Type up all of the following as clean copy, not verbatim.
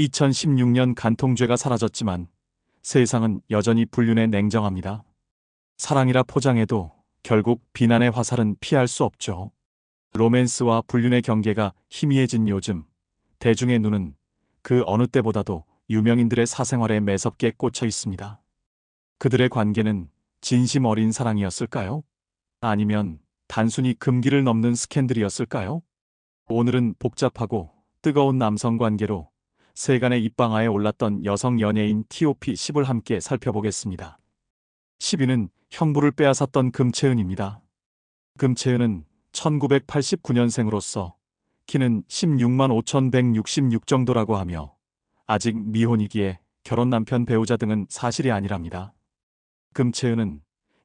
2016년 간통죄가 사라졌지만 세상은 여전히 불륜에 냉정합니다. 사랑이라 포장해도 결국 비난의 화살은 피할 수 없죠. 로맨스와 불륜의 경계가 희미해진 요즘, 대중의 눈은 그 어느 때보다도 유명인들의 사생활에 매섭게 꽂혀 있습니다. 그들의 관계는 진심 어린 사랑이었을까요? 아니면 단순히 금기를 넘는 스캔들이었을까요? 오늘은 복잡하고 뜨거운 남성 관계로 세간의 입방아에 올랐던 여성 연예인 TOP10을 함께 살펴보겠습니다. 10위는 형부를 빼앗았던 금채은입니다. 금채은은 1989년생으로서 키는 16만 5,166 정도라고 하며 아직 미혼이기에 결혼 남편 배우자 등은 사실이 아니랍니다. 금채은은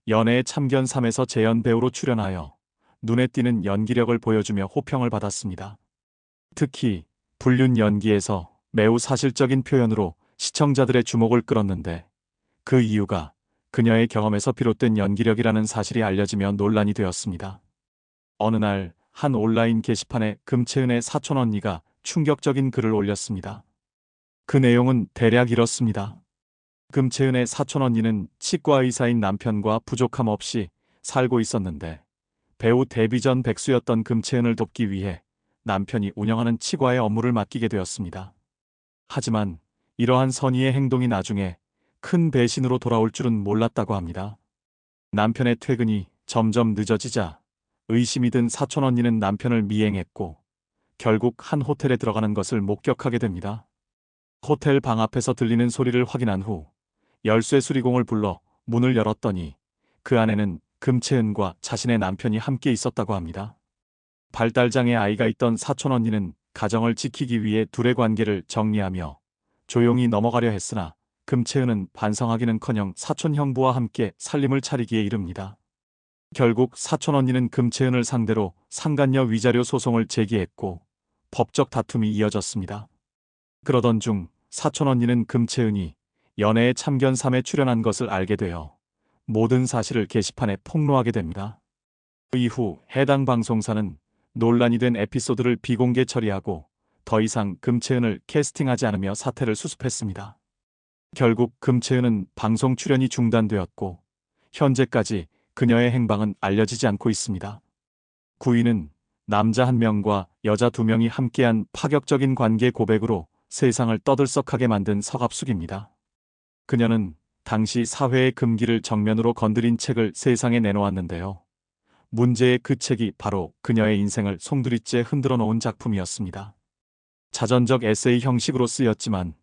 연애의 참견 3에서 재연 배우로 출연하여 눈에 띄는 연기력을 보여주며 호평을 받았습니다. 특히 불륜 연기에서 매우 사실적인 표현으로 시청자들의 주목을 끌었는데 그 이유가 그녀의 경험에서 비롯된 연기력이라는 사실이 알려지며 논란이 되었습니다. 어느 날 한 온라인 게시판에 금채은의 사촌 언니가 충격적인 글을 올렸습니다. 그 내용은 대략 이렇습니다. 금채은의 사촌 언니는 치과 의사인 남편과 부족함 없이 살고 있었는데 배우 데뷔 전 백수였던 금채은을 돕기 위해 남편이 운영하는 치과의 업무를 맡기게 되었습니다. 하지만 이러한 선의의 행동이 나중에 큰 배신으로 돌아올 줄은 몰랐다고 합니다. 남편의 퇴근이 점점 늦어지자 의심이 든 사촌 언니는 남편을 미행했고 결국 한 호텔에 들어가는 것을 목격하게 됩니다. 호텔 방 앞에서 들리는 소리를 확인한 후 열쇠 수리공을 불러 문을 열었더니 그 안에는 금채은과 자신의 남편이 함께 있었다고 합니다. 발달장애 아이가 있던 사촌 언니는 가정을 지키기 위해 둘의 관계를 정리하며 조용히 넘어가려 했으나 금채은은 반성하기는커녕 사촌 형부와 함께 살림을 차리기에 이릅니다. 결국 사촌 언니는 금채은을 상대로 상간녀 위자료 소송을 제기했고 법적 다툼이 이어졌습니다. 그러던 중 사촌 언니는 금채은이 연애의 참견 3에 출연한 것을 알게 되어 모든 사실을 게시판에 폭로하게 됩니다. 이후 해당 방송사는 논란이 된 에피소드를 비공개 처리하고 더 이상 금채은을 캐스팅하지 않으며 사태를 수습했습니다. 결국 금채은은 방송 출연이 중단되었고 현재까지 그녀의 행방은 알려지지 않고 있습니다. 9위는 남자 1명과 여자 2명이 함께한 파격적인 관계 고백으로 세상을 떠들썩하게 만든 서갑숙입니다. 그녀는 당시 사회의 금기를 정면으로 건드린 책을 세상에 내놓았는데요. 문제의 그 책이 바로 그녀의 인생을 송두리째 흔들어 놓은 작품이었습니다. 자전적 에세이 형식으로 쓰였지만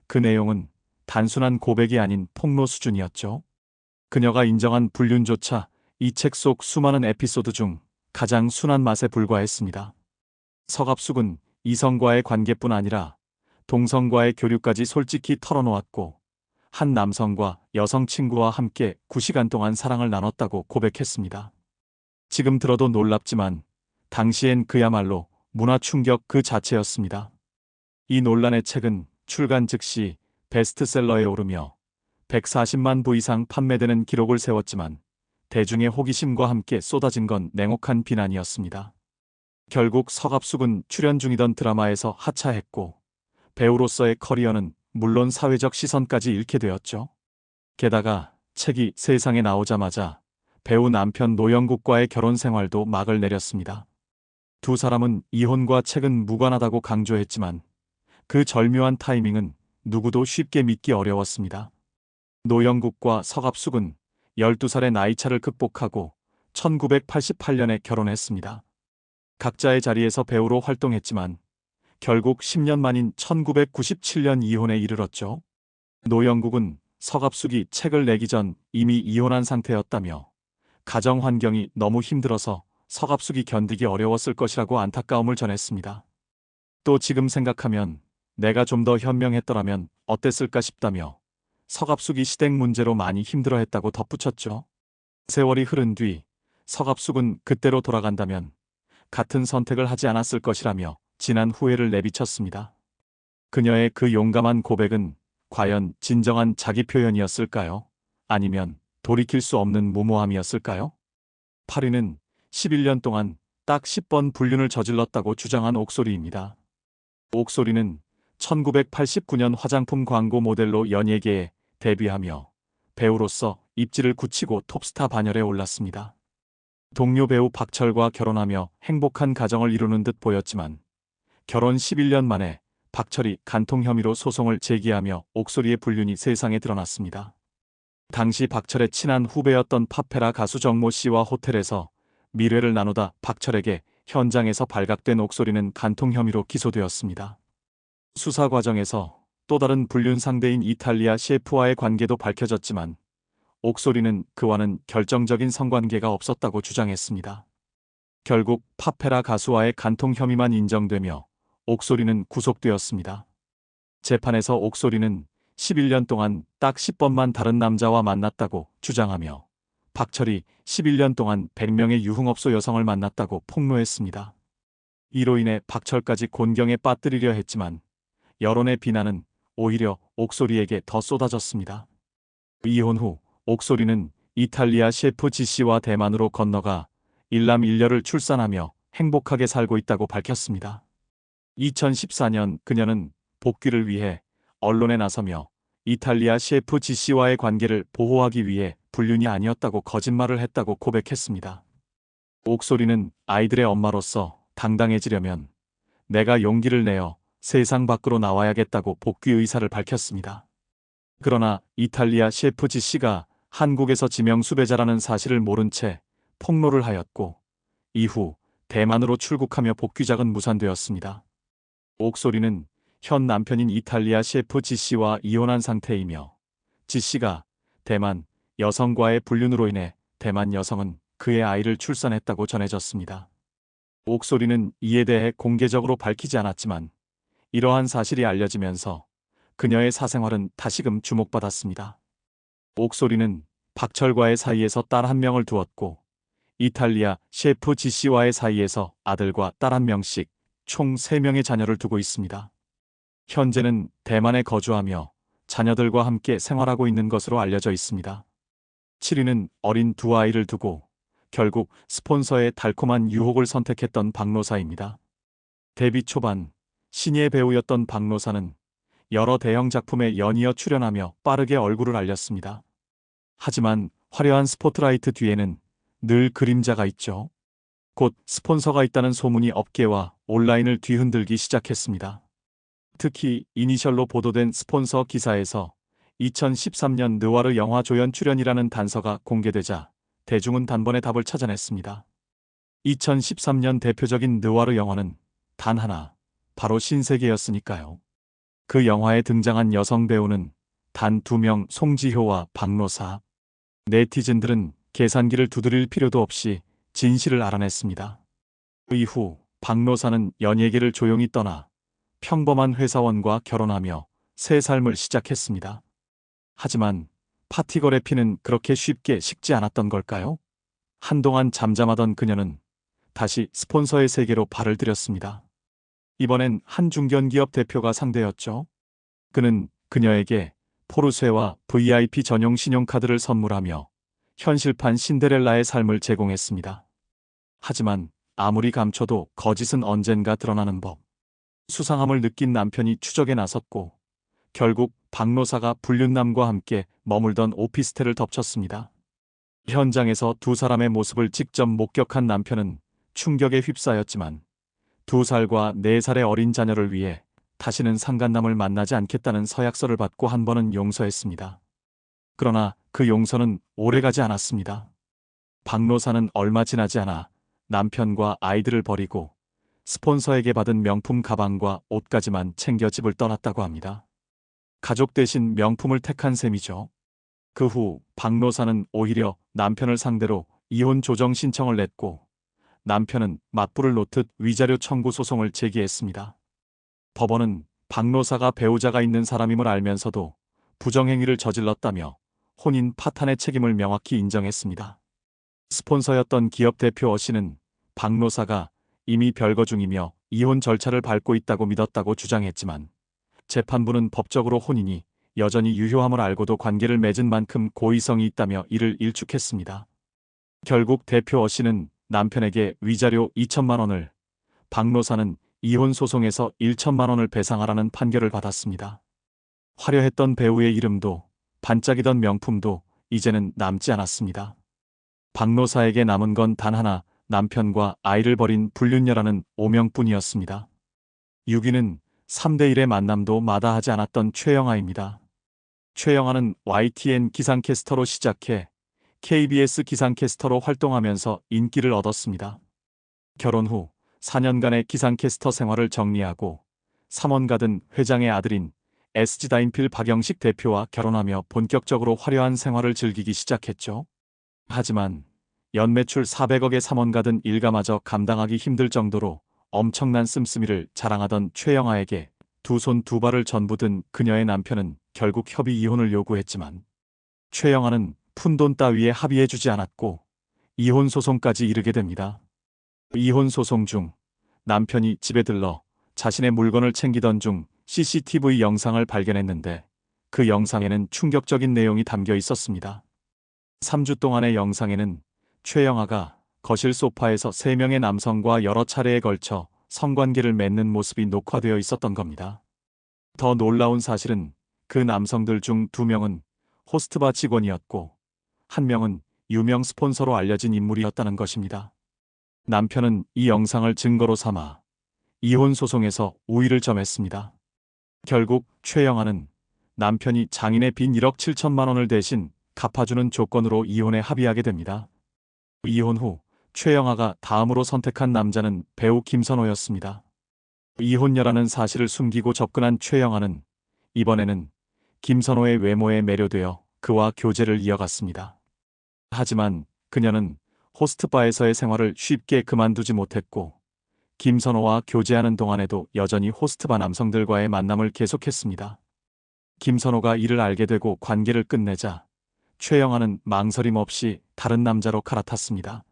그 내용은 단순한 고백이 아닌 폭로 수준이었죠. 그녀가 인정한 불륜조차 이 책 속 수많은 에피소드 중 가장 순한 맛에 불과했습니다. 서갑숙은 이성과의 관계뿐 아니라 동성과의 교류까지 솔직히 털어놓았고 한 남성과 여성 친구와 함께 9시간 동안 사랑을 나눴다고 고백했습니다. 지금 들어도 놀랍지만 당시엔 그야말로 문화 충격 그 자체였습니다. 이 논란의 책은 출간 즉시 베스트셀러에 오르며 140만 부 이상 판매되는 기록을 세웠지만 대중의 호기심과 함께 쏟아진 건 냉혹한 비난이었습니다. 결국 서갑숙은 출연 중이던 드라마에서 하차했고 배우로서의 커리어는 물론 사회적 시선까지 잃게 되었죠. 게다가 책이 세상에 나오자마자 배우 남편 노영국과의 결혼 생활도 막을 내렸습니다. 두 사람은 이혼과 책은 무관하다고 강조했지만 그 절묘한 타이밍은 누구도 쉽게 믿기 어려웠습니다. 노영국과 서갑숙은 12살의 나이차를 극복하고 1988년에 결혼했습니다. 각자의 자리에서 배우로 활동했지만 결국 10년 만인 1997년 이혼에 이르렀죠. 노영국은 서갑숙이 책을 내기 전 이미 이혼한 상태였다며 가정 환경이 너무 힘들어서 서갑숙이 견디기 어려웠을 것이라고 안타까움을 전했습니다. 또 지금 생각하면 내가 좀 더 현명했더라면 어땠을까 싶다며 서갑숙이 시댁 문제로 많이 힘들어했다고 덧붙였죠. 세월이 흐른 뒤 서갑숙은 그때로 돌아간다면 같은 선택을 하지 않았을 것이라며 진한 후회를 내비쳤습니다. 그녀의 그 용감한 고백은 과연 진정한 자기 표현이었을까요? 아니면 돌이킬 수 없는 무모함이었을까요? 8위는 11년 동안 딱 10번 불륜을 저질렀다고 주장한 옥소리입니다. 옥소리는 1989년 화장품 광고 모델로 연예계에 데뷔하며 배우로서 입지를 굳히고 톱스타 반열에 올랐습니다. 동료 배우 박철과 결혼하며 행복한 가정을 이루는 듯 보였지만 결혼 11년 만에 박철이 간통 혐의로 소송을 제기하며 옥소리의 불륜이 세상에 드러났습니다. 당시 박철의 친한 후배였던 팝페라 가수 정모 씨와 호텔에서 밀회를 나누다 박철에게 현장에서 발각된 옥소리는 간통 혐의로 기소되었습니다. 수사 과정에서 또 다른 불륜 상대인 이탈리아 셰프와의 관계도 밝혀졌지만 옥소리는 그와는 결정적인 성관계가 없었다고 주장했습니다. 결국 팝페라 가수와의 간통 혐의만 인정되며 옥소리는 구속되었습니다. 재판에서 옥소리는 11년 동안 딱 10번만 다른 남자와 만났다고 주장하며 박철이 11년 동안 100명의 유흥업소 여성을 만났다고 폭로했습니다. 이로 인해 박철까지 곤경에 빠뜨리려 했지만 여론의 비난은 오히려 옥소리에게 더 쏟아졌습니다. 이혼 후 옥소리는 이탈리아 셰프 지씨와 대만으로 건너가 일남 일녀를 출산하며 행복하게 살고 있다고 밝혔습니다. 2014년 그녀는 복귀를 위해 언론에 나서며 이탈리아 셰프 지씨와의 관계를 보호하기 위해 불륜이 아니었다고 거짓말을 했다고 고백했습니다. 옥소리는 아이들의 엄마로서 당당해지려면 내가 용기를 내어 세상 밖으로 나와야겠다고 복귀 의사를 밝혔습니다. 그러나 이탈리아 셰프 지씨가 한국에서 지명 수배자라는 사실을 모른 채 폭로를 하였고 이후 대만으로 출국하며 복귀작은 무산되었습니다. 옥소리는 현 남편인 이탈리아 셰프 지씨와 이혼한 상태이며 지씨가 대만 여성과의 불륜으로 인해 대만 여성은 그의 아이를 출산했다고 전해졌습니다. 옥소리는 이에 대해 공개적으로 밝히지 않았지만 이러한 사실이 알려지면서 그녀의 사생활은 다시금 주목받았습니다. 옥소리는 박철과의 사이에서 딸 한 명을 두었고 이탈리아 셰프 지씨와의 사이에서 아들과 딸 한 명씩 총 3명의 자녀를 두고 있습니다. 현재는 대만에 거주하며 자녀들과 함께 생활하고 있는 것으로 알려져 있습니다. 7위는 어린 두 아이를 두고 결국 스폰서의 달콤한 유혹을 선택했던 박노사입니다. 데뷔 초반 신예 배우였던 박노사는 여러 대형 작품에 연이어 출연하며 빠르게 얼굴을 알렸습니다. 하지만 화려한 스포트라이트 뒤에는 늘 그림자가 있죠. 곧 스폰서가 있다는 소문이 업계와 온라인을 뒤흔들기 시작했습니다. 특히 이니셜로 보도된 스폰서 기사에서 2013년 느와르 영화 조연 출연이라는 단서가 공개되자 대중은 단번에 답을 찾아냈습니다. 2013년 대표적인 느와르 영화는 단 하나, 바로 신세계였으니까요. 그 영화에 등장한 여성 배우는 단 2명, 송지효와 박노사. 네티즌들은 계산기를 두드릴 필요도 없이 진실을 알아냈습니다. 이후 박노사는 연예계를 조용히 떠나 평범한 회사원과 결혼하며 새 삶을 시작했습니다. 하지만 파티걸의 피는 그렇게 쉽게 식지 않았던 걸까요? 한동안 잠잠하던 그녀는 다시 스폰서의 세계로 발을 들였습니다. 이번엔 한 중견기업 대표가 상대였죠. 그는 그녀에게 포르쉐와 VIP 전용 신용카드를 선물하며 현실판 신데렐라의 삶을 제공했습니다. 하지만 아무리 감춰도 거짓은 언젠가 드러나는 법. 수상함을 느낀 남편이 추적에 나섰고 결국 박노사가 불륜남과 함께 머물던 오피스텔을 덮쳤습니다. 현장에서 두 사람의 모습을 직접 목격한 남편은 충격에 휩싸였지만 2살과 4살의 어린 자녀를 위해 다시는 상간남을 만나지 않겠다는 서약서를 받고 한 번은 용서했습니다. 그러나 그 용서는 오래가지 않았습니다. 박노사는 얼마 지나지 않아 남편과 아이들을 버리고 스폰서에게 받은 명품 가방과 옷까지만 챙겨 집을 떠났다고 합니다. 가족 대신 명품을 택한 셈이죠. 그 후 박노사는 오히려 남편을 상대로 이혼 조정 신청을 냈고 남편은 맞불을 놓듯 위자료 청구 소송을 제기했습니다. 법원은 박노사가 배우자가 있는 사람임을 알면서도 부정행위를 저질렀다며 혼인 파탄의 책임을 명확히 인정했습니다. 스폰서였던 기업 대표 어 씨는 박노사가 이미 별거 중이며 이혼 절차를 밟고 있다고 믿었다고 주장했지만 재판부는 법적으로 혼인이 여전히 유효함을 알고도 관계를 맺은 만큼 고의성이 있다며 이를 일축했습니다. 결국 대표 어 씨는 남편에게 위자료 2천만 원을, 박노사는 이혼 소송에서 1천만 원을 배상하라는 판결을 받았습니다. 화려했던 배우의 이름도 반짝이던 명품도 이제는 남지 않았습니다. 박노사에게 남은 건 단 하나, 남편과 아이를 버린 불륜녀라는 오명뿐이었습니다. 6위는 3대1의 만남도 마다하지 않았던 최영아입니다. 최영아는 YTN 기상캐스터로 시작해 KBS 기상캐스터로 활동하면서 인기를 얻었습니다. 결혼 후 4년간의 기상캐스터 생활을 정리하고 삼원가든 회장의 아들인 SG다인필 박영식 대표와 결혼하며 본격적으로 화려한 생활을 즐기기 시작했죠. 하지만 연매출 400억의 삼원가든 일가마저 감당하기 힘들 정도로 엄청난 씀씀이를 자랑하던 최영아에게 두 손 두 발을 전부 든 그녀의 남편은 결국 협의 이혼을 요구했지만 최영아는 푼돈 따위에 합의해주지 않았고 이혼 소송까지 이르게 됩니다. 이혼 소송 중 남편이 집에 들러 자신의 물건을 챙기던 중 CCTV 영상을 발견했는데 그 영상에는 충격적인 내용이 담겨 있었습니다. 3주 동안의 영상에는 최영아가 거실 소파에서 3명의 남성과 여러 차례에 걸쳐 성관계를 맺는 모습이 녹화되어 있었던 겁니다. 더 놀라운 사실은 그 남성들 중 2명은 호스트바 직원이었고 1명은 유명 스폰서로 알려진 인물이었다는 것입니다. 남편은 이 영상을 증거로 삼아 이혼 소송에서 우위를 점했습니다. 결국 최영아는 남편이 장인의 빚 1억 7천만 원을 대신 갚아주는 조건으로 이혼에 합의하게 됩니다. 이혼 후 최영아가 다음으로 선택한 남자는 배우 김선호였습니다. 이혼녀라는 사실을 숨기고 접근한 최영아는 이번에는 김선호의 외모에 매료되어 그와 교제를 이어갔습니다. 하지만 그녀는 호스트바에서의 생활을 쉽게 그만두지 못했고 김선호와 교제하는 동안에도 여전히 호스트바 남성들과의 만남을 계속했습니다. 김선호가 이를 알게 되고 관계를 끝내자 최영아는 망설임 없이 다른 남자로 갈아탔습니다.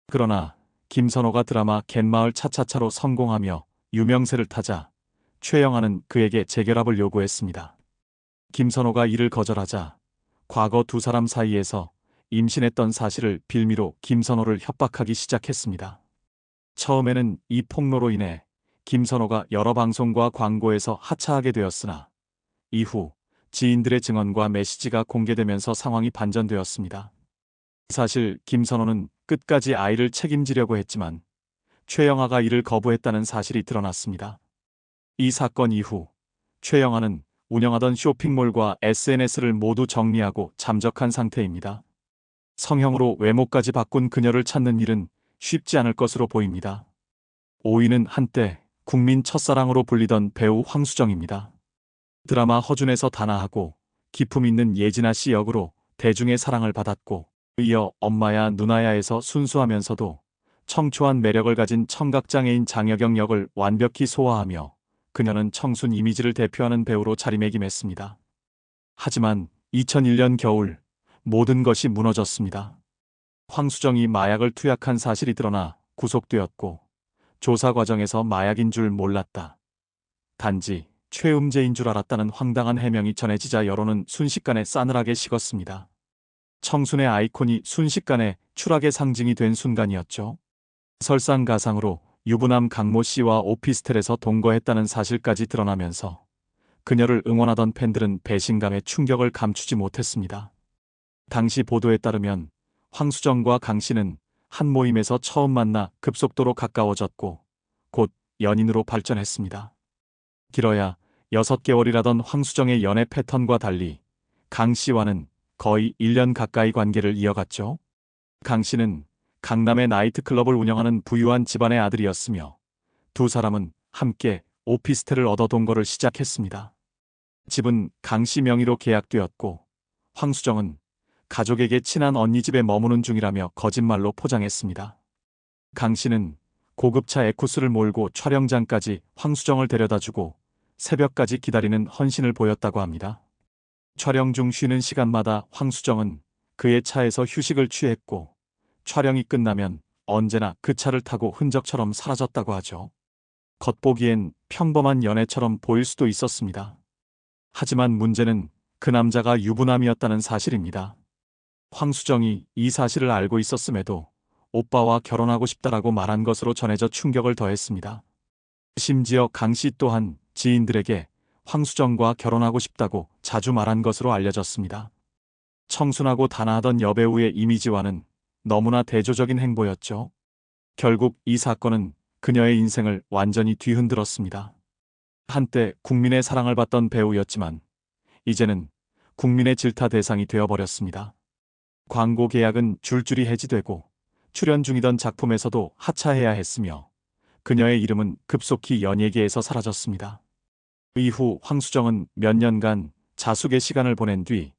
그러나 김선호가 드라마 갯마을 차차차로 성공하며 유명세를 타자 최영아는 그에게 재결합을 요구했습니다. 김선호가 이를 거절하자 과거 두 사람 사이에서 임신했던 사실을 빌미로 김선호를 협박하기 시작했습니다. 처음에는 이 폭로로 인해 김선호가 여러 방송과 광고에서 하차하게 되었으나 이후 지인들의 증언과 메시지가 공개되면서 상황이 반전되었습니다. 사실 김선호는 끝까지 아이를 책임지려고 했지만 최영아가 이를 거부했다는 사실이 드러났습니다. 이 사건 이후 최영아는 운영하던 쇼핑몰과 SNS를 모두 정리하고 잠적한 상태입니다. 성형으로 외모까지 바꾼 그녀를 찾는 일은 쉽지 않을 것으로 보입니다. 5위는 한때 국민 첫사랑으로 불리던 배우 황수정입니다. 드라마 허준에서 다나하고 기품 있는 예진아 씨 역으로 대중의 사랑을 받았고 이어 엄마야 누나야에서 순수하면서도 청초한 매력을 가진 청각장애인 장여경 역을 완벽히 소화하며 그녀는 청순 이미지를 대표하는 배우로 자리매김했습니다. 하지만 2001년 겨울 모든 것이 무너졌습니다. 황수정이 마약을 투약한 사실이 드러나 구속되었고 조사 과정에서 마약인 줄 몰랐다. 단지 최음제인 줄 알았다는 황당한 해명이 전해지자 여론은 순식간에 싸늘하게 식었습니다. 청순의 아이콘이 순식간에 추락의 상징이 된 순간이었죠. 설상가상으로 유부남 강모 씨와 오피스텔에서 동거했다는 사실까지 드러나면서 그녀를 응원하던 팬들은 배신감에 충격을 감추지 못했습니다. 당시 보도에 따르면 황수정과 강 씨는 한 모임에서 처음 만나 급속도로 가까워졌고 곧 연인으로 발전했습니다. 길어야 6개월이라던 황수정의 연애 패턴과 달리 강 씨와는 거의 1년 가까이 관계를 이어갔죠. 강 씨는 강남의 나이트클럽을 운영하는 부유한 집안의 아들이었으며 두 사람은 함께 오피스텔을 얻어 동거를 시작했습니다. 집은 강 씨 명의로 계약되었고 황수정은 가족에게 친한 언니 집에 머무는 중이라며 거짓말로 포장했습니다. 강 씨는 고급차 에쿠스를 몰고 촬영장까지 황수정을 데려다주고 새벽까지 기다리는 헌신을 보였다고 합니다. 촬영 중 쉬는 시간마다 황수정은 그의 차에서 휴식을 취했고 촬영이 끝나면 언제나 그 차를 타고 흔적처럼 사라졌다고 하죠. 겉보기엔 평범한 연애처럼 보일 수도 있었습니다. 하지만 문제는 그 남자가 유부남이었다는 사실입니다. 황수정이 이 사실을 알고 있었음에도 오빠와 결혼하고 싶다라고 말한 것으로 전해져 충격을 더했습니다. 심지어 강 씨 또한 지인들에게 황수정과 결혼하고 싶다고 자주 말한 것으로 알려졌습니다. 청순하고 단아하던 여배우의 이미지와는 너무나 대조적인 행보였죠. 결국 이 사건은 그녀의 인생을 완전히 뒤흔들었습니다. 한때 국민의 사랑을 받던 배우였지만 이제는 국민의 질타 대상이 되어버렸습니다. 광고 계약은 줄줄이 해지되고 출연 중이던 작품에서도 하차해야 했으며 그녀의 이름은 급속히 연예계에서 사라졌습니다. 이후 황수정은 몇 년간 자숙의 시간을 보낸 뒤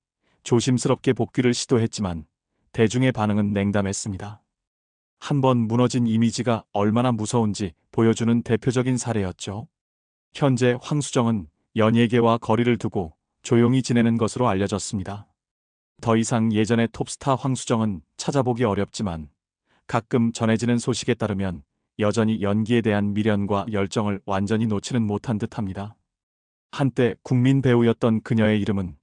조심스럽게 복귀를 시도했지만 대중의 반응은 냉담했습니다. 한번 무너진 이미지가 얼마나 무서운지 보여주는 대표적인 사례였죠. 현재 황수정은 연예계와 거리를 두고 조용히 지내는 것으로 알려졌습니다. 더 이상 예전의 톱스타 황수정은 찾아보기 어렵지만 가끔 전해지는 소식에 따르면 여전히 연기에 대한 미련과 열정을 완전히 놓지는 못한 듯합니다. 한때 국민 배우였던 그녀의 이름은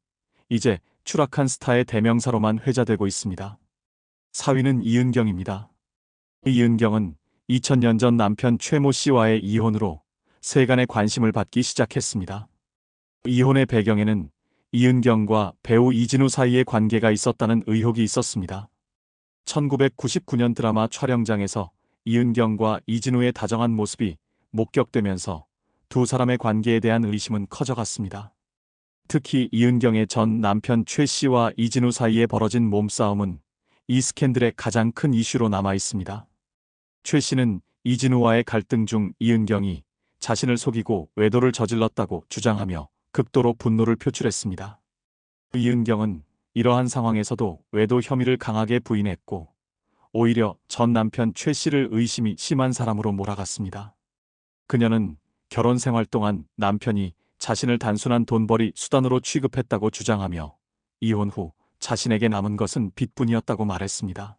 이제 추락한 스타의 대명사로만 회자되고 있습니다. 4위는 이은경입니다. 이은경은 2000년 전 남편 최모 씨와의 이혼으로 세간의 관심을 받기 시작했습니다. 이혼의 배경에는 이은경과 배우 이진우 사이의 관계가 있었다는 의혹이 있었습니다. 1999년 드라마 촬영장에서 이은경과 이진우의 다정한 모습이 목격되면서 두 사람의 관계에 대한 의심은 커져갔습니다. 특히 이은경의 전 남편 최 씨와 이진우 사이에 벌어진 몸싸움은 이 스캔들의 가장 큰 이슈로 남아 있습니다. 최 씨는 이진우와의 갈등 중 이은경이 자신을 속이고 외도를 저질렀다고 주장하며 극도로 분노를 표출했습니다. 이은경은 이러한 상황에서도 외도 혐의를 강하게 부인했고 오히려 전 남편 최 씨를 의심이 심한 사람으로 몰아갔습니다. 그녀는 결혼 생활 동안 남편이 자신을 단순한 돈벌이 수단으로 취급했다고 주장하며 이혼 후 자신에게 남은 것은 빚뿐이었다고 말했습니다.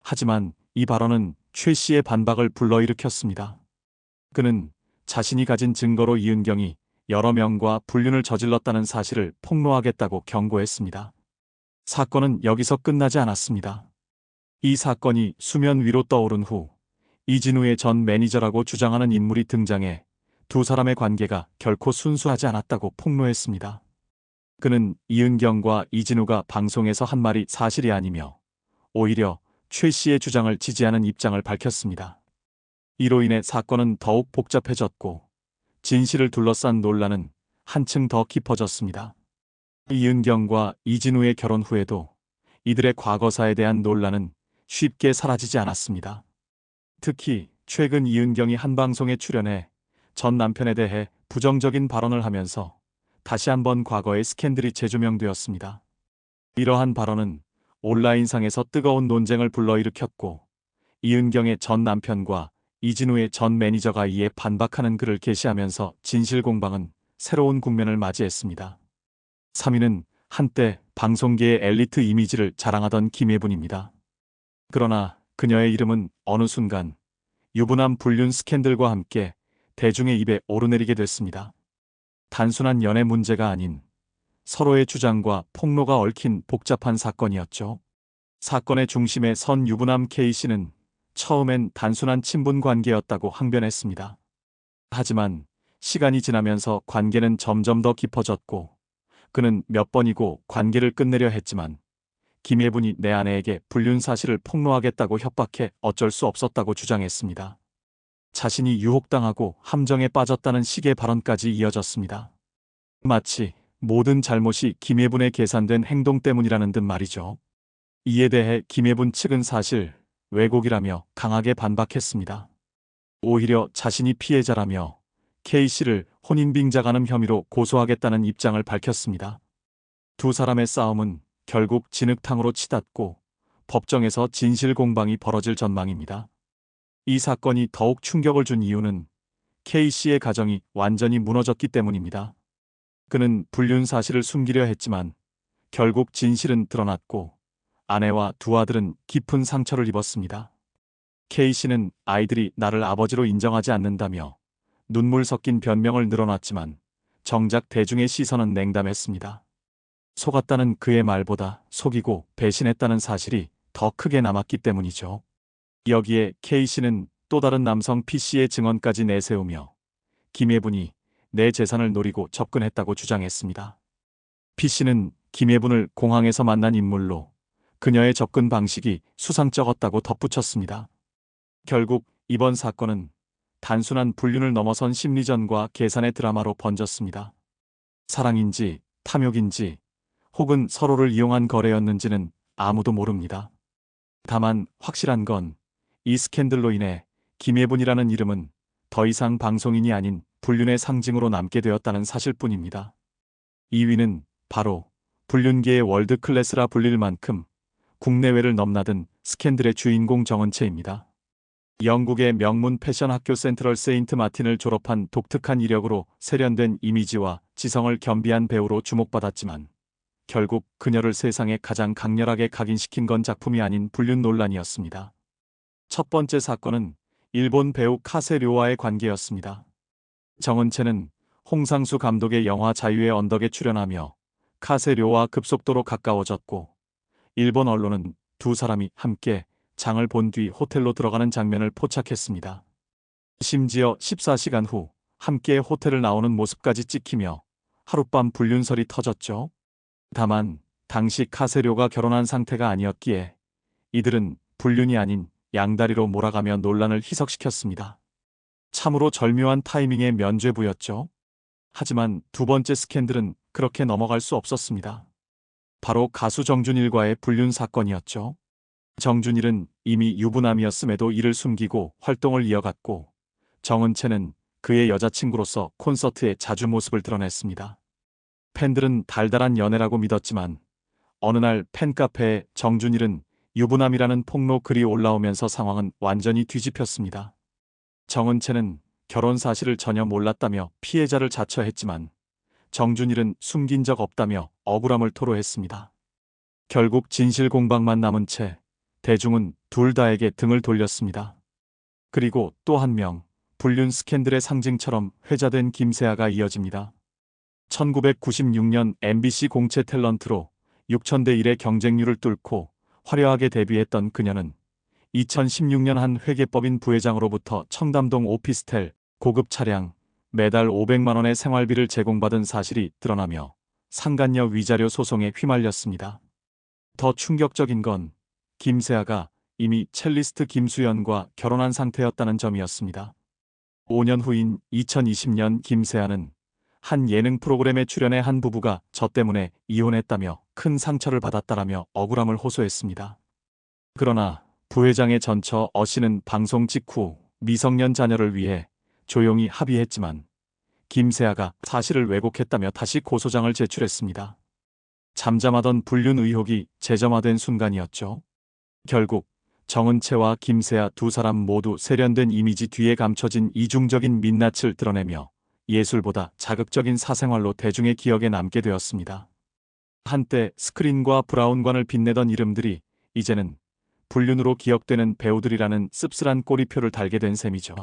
하지만 이 발언은 최 씨의 반박을 불러일으켰습니다. 그는 자신이 가진 증거로 이은경이 여러 명과 불륜을 저질렀다는 사실을 폭로하겠다고 경고했습니다. 사건은 여기서 끝나지 않았습니다. 이 사건이 수면 위로 떠오른 후 이진우의 전 매니저라고 주장하는 인물이 등장해 두 사람의 관계가 결코 순수하지 않았다고 폭로했습니다. 그는 이은경과 이진우가 방송에서 한 말이 사실이 아니며 오히려 최 씨의 주장을 지지하는 입장을 밝혔습니다. 이로 인해 사건은 더욱 복잡해졌고 진실을 둘러싼 논란은 한층 더 깊어졌습니다. 이은경과 이진우의 결혼 후에도 이들의 과거사에 대한 논란은 쉽게 사라지지 않았습니다. 특히 최근 이은경이 한 방송에 출연해 전 남편에 대해 부정적인 발언을 하면서 다시 한번 과거의 스캔들이 재조명되었습니다. 이러한 발언은 온라인상에서 뜨거운 논쟁을 불러일으켰고 이은경의 전 남편과 이진우의 전 매니저가 이에 반박하는 글을 게시하면서 진실 공방은 새로운 국면을 맞이했습니다. 3위는 한때 방송계의 엘리트 이미지를 자랑하던 김예분입니다. 그러나 그녀의 이름은 어느 순간 유부남 불륜 스캔들과 함께 대중의 입에 오르내리게 됐습니다. 단순한 연애 문제가 아닌 서로의 주장과 폭로가 얽힌 복잡한 사건이었죠. 사건의 중심에 선 유부남 K씨는 처음엔 단순한 친분 관계였다고 항변했습니다. 하지만 시간이 지나면서 관계는 점점 더 깊어졌고 그는 몇 번이고 관계를 끝내려 했지만 김예분이 내 아내에게 불륜 사실을 폭로하겠다고 협박해 어쩔 수 없었다고 주장했습니다. 자신이 유혹당하고 함정에 빠졌다는 식의 발언까지 이어졌습니다. 마치 모든 잘못이 김예분의 계산된 행동 때문이라는 듯 말이죠. 이에 대해 김예분 측은 사실 왜곡이라며 강하게 반박했습니다. 오히려 자신이 피해자라며 K씨를 혼인빙자간음 혐의로 고소하겠다는 입장을 밝혔습니다. 두 사람의 싸움은 결국 진흙탕으로 치닫고 법정에서 진실 공방이 벌어질 전망입니다. 이 사건이 더욱 충격을 준 이유는 K씨의 가정이 완전히 무너졌기 때문입니다. 그는 불륜 사실을 숨기려 했지만 결국 진실은 드러났고 아내와 두 아들은 깊은 상처를 입었습니다. K씨는 아이들이 나를 아버지로 인정하지 않는다며 눈물 섞인 변명을 늘어놨지만 정작 대중의 시선은 냉담했습니다. 속았다는 그의 말보다 속이고 배신했다는 사실이 더 크게 남았기 때문이죠. 여기에 K씨는 또 다른 남성 P씨의 증언까지 내세우며 김예분이 내 재산을 노리고 접근했다고 주장했습니다. P씨는 김예분을 공항에서 만난 인물로 그녀의 접근 방식이 수상쩍었다고 덧붙였습니다. 결국 이번 사건은 단순한 불륜을 넘어선 심리전과 계산의 드라마로 번졌습니다. 사랑인지 탐욕인지 혹은 서로를 이용한 거래였는지는 아무도 모릅니다. 다만 확실한 건 이 스캔들로 인해 김예분이라는 이름은 더 이상 방송인이 아닌 불륜의 상징으로 남게 되었다는 사실뿐입니다. 2위는 바로 불륜계의 월드클래스라 불릴 만큼 국내외를 넘나든 스캔들의 주인공 정은채입니다. 영국의 명문 패션 학교 센트럴 세인트 마틴을 졸업한 독특한 이력으로 세련된 이미지와 지성을 겸비한 배우로 주목받았지만 결국 그녀를 세상에 가장 강렬하게 각인시킨 건 작품이 아닌 불륜 논란이었습니다. 첫 번째 사건은 일본 배우 카세료와의 관계였습니다. 정은채는 홍상수 감독의 영화 자유의 언덕에 출연하며 카세료와 급속도로 가까워졌고 일본 언론은 두 사람이 함께 장을 본 뒤 호텔로 들어가는 장면을 포착했습니다. 심지어 14시간 후 함께 호텔을 나오는 모습까지 찍히며 하룻밤 불륜설이 터졌죠. 다만 당시 카세료가 결혼한 상태가 아니었기에 이들은 불륜이 아닌 양다리로 몰아가며 논란을 희석시켰습니다. 참으로 절묘한 타이밍의 면죄부였죠. 하지만 두 번째 스캔들은 그렇게 넘어갈 수 없었습니다. 바로 가수 정준일과의 불륜 사건이었죠. 정준일은 이미 유부남이었음에도 이를 숨기고 활동을 이어갔고 정은채는 그의 여자친구로서 콘서트에 자주 모습을 드러냈습니다. 팬들은 달달한 연애라고 믿었지만 어느 날 팬카페에 정준일은 유부남이라는 폭로 글이 올라오면서 상황은 완전히 뒤집혔습니다. 정은채는 결혼 사실을 전혀 몰랐다며 피해자를 자처했지만 정준일은 숨긴 적 없다며 억울함을 토로했습니다. 결국 진실 공방만 남은 채 대중은 둘 다에게 등을 돌렸습니다. 그리고 또 한 명, 불륜 스캔들의 상징처럼 회자된 김세아가 이어집니다. 1996년 MBC 공채 탤런트로 6,000대 1의 경쟁률을 뚫고 화려하게 데뷔했던 그녀는 2016년 한 회계법인 부회장으로부터 청담동 오피스텔 고급 차량 매달 500만 원의 생활비를 제공받은 사실이 드러나며 상간녀 위자료 소송에 휘말렸습니다. 더 충격적인 건 김세아가 이미 첼리스트 김수연과 결혼한 상태였다는 점이었습니다. 5년 후인 2020년 김세아는 한 예능 프로그램에 출연해 한 부부가 저 때문에 이혼했다며 큰 상처를 받았다라며 억울함을 호소했습니다. 그러나 부회장의 전처 어 씨는 방송 직후 미성년 자녀를 위해 조용히 합의했지만 김세아가 사실을 왜곡했다며 다시 고소장을 제출했습니다. 잠잠하던 불륜 의혹이 재점화된 순간이었죠. 결국 정은채와 김세아 두 사람 모두 세련된 이미지 뒤에 감춰진 이중적인 민낯을 드러내며 예술보다 자극적인 사생활로 대중의 기억에 남게 되었습니다. 한때 스크린과 브라운관을 빛내던 이름들이 이제는 불륜으로 기억되는 배우들이라는 씁쓸한 꼬리표를 달게 된 셈이죠.